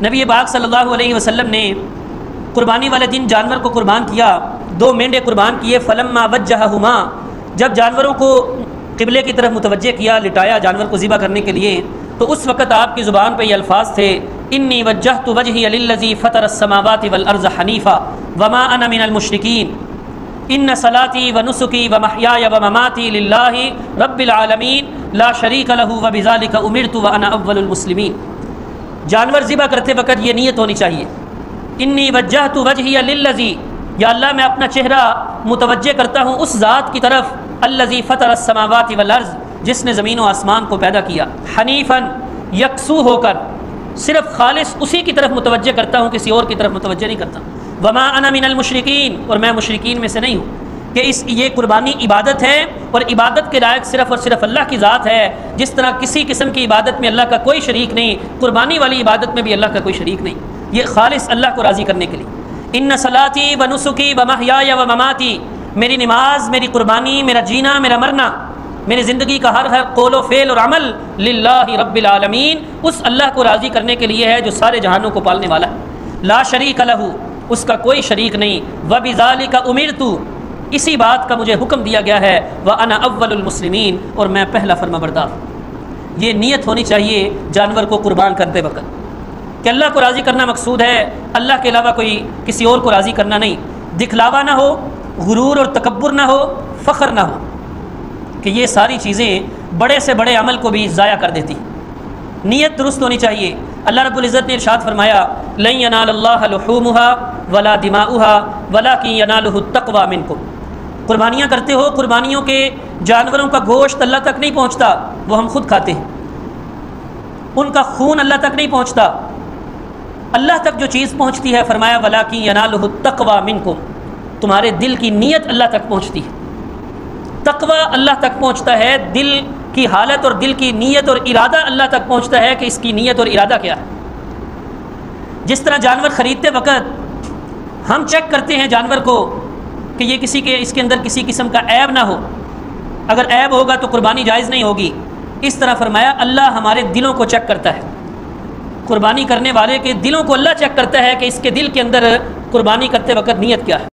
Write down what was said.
نبی پاک صلی اللہ علیہ وسلم نے قربانی والے دن جانور کو قربان کیا، 2 مینڈے قربان کیے، فلما وجہہما، جب جانوروں کو قبلے کی طرف متوجہ کیا، لٹایا جانور کو ذبح کرنے کے لیے، تو اس وقت آپ کی زبان پہ یہ الفاظ تھے، انی وجہت وجہی للذی فطر السماوات والارض حنیفا وما انا من المشرکین، ان صلاتی ونسکی ومحیای ومماتی للہ رب العالمین لا شریک لہ وبذالک امرت وانا اول المسلمین۔ جانور ذبح کرتے وقت یہ نیت ہونی چاہیے، انی وجہت وجہی للذی، یا اللہ میں اپنا چہرہ متوجہ کرتا ہوں اس ذات کی طرف، الذی فطر السماوات والارض، جس نے زمین و آسمان کو پیدا کیا، حنیفاً، یکسو ہو کر، صرف خالص اسی کی طرف متوجہ کرتا ہوں، کسی اور کی طرف متوجہ نہیں کرتا، وما انا من المشرکین، اور میں مشرکین میں سے نہیں ہوں، کہ یہ قربانی عبادت ہے، اور عبادت کے لائق صرف اور صرف اللہ کی ذات ہے، جس طرح کسی قسم کی عبادت میں اللہ کا کوئی شریک نہیں، قربانی والی عبادت میں بھی اللہ کا کوئی شریک نہیں، یہ خالص اللہ کو راضی کرنے کے لیے۔ ان صلاتی و نسکی و محیای و مماتی، میری نماز، میری قربانی، میرا جینا، میرا مرنا، میری زندگی کا ہر قول و فعل اور عمل للہ رب العالمین، اس اللہ کو راضی کرنے کے لیے ہے جو سارے جہانوں کو پالنے والا ہے، لا شریک لہ، اس کا کوئی شریک نہیں، وبذالک امرت، اسی بات کا مجھے حکم دیا گیا ہے، وانا اول المسلمین، اور میں پہلا فرمانبردار ہوں۔ یہ نیت ہونی چاہیے جانور کو قربان کرتے وقت کہ اللہ کو راضی کرنا مقصود ہے، اللہ کے علاوہ کوئی کسی اور کو راضی کرنا نہیں، دکھلاوا نہ ہو، غرور اور تکبر نہ ہو، فخر نہ ہو، کہ یہ ساری چیزیں بڑے سے بڑے عمل کو بھی ضائع کر دیتی۔ نیت درست ہونی چاہیے۔ اللہ رب العزت نے ارشاد فرمایا، لن ینال اللہ لحومها ولا دماؤها ولکن ینالہ التقوی منکم۔ قربانیاں کرتے ہو، قربانیوں کے جانوروں کا گوشت اللہ تک نہیں پہنچتا، وہ ہم خود کھاتے ہیں، ان کا خون اللہ تک نہیں پہنچتا، اللہ تک جو چیز پہنچتی ہے، فرمایا ولکن ینالہ التقوی منکم، تمہارے دل کی نیت اللہ تک پہنچتی ہے۔ تقوی اللہ تک پہنچتا ہے، دل کی حالت اور دل کی نیت اور ارادہ اللہ تک پہنچتا ہے کہ اس کی نیت اور ارادہ کیا ہے۔ جس طرح جانور خریدتے وقت ہم چیک کرتے ہیں جانور کو کہ یہ اس کے اندر کسی قسم کا عیب نہ ہو، اگر عیب ہوگا تو قربانی جائز نہیں ہوگی، اس طرح فرمایا اللہ ہمارے دلوں کو چیک کرتا ہے، قربانی کرنے والے کے دلوں کو اللہ چیک کرتا ہے کہ اس کے دل کے اندر قربانی کرتے وقت نیت کیا ہے۔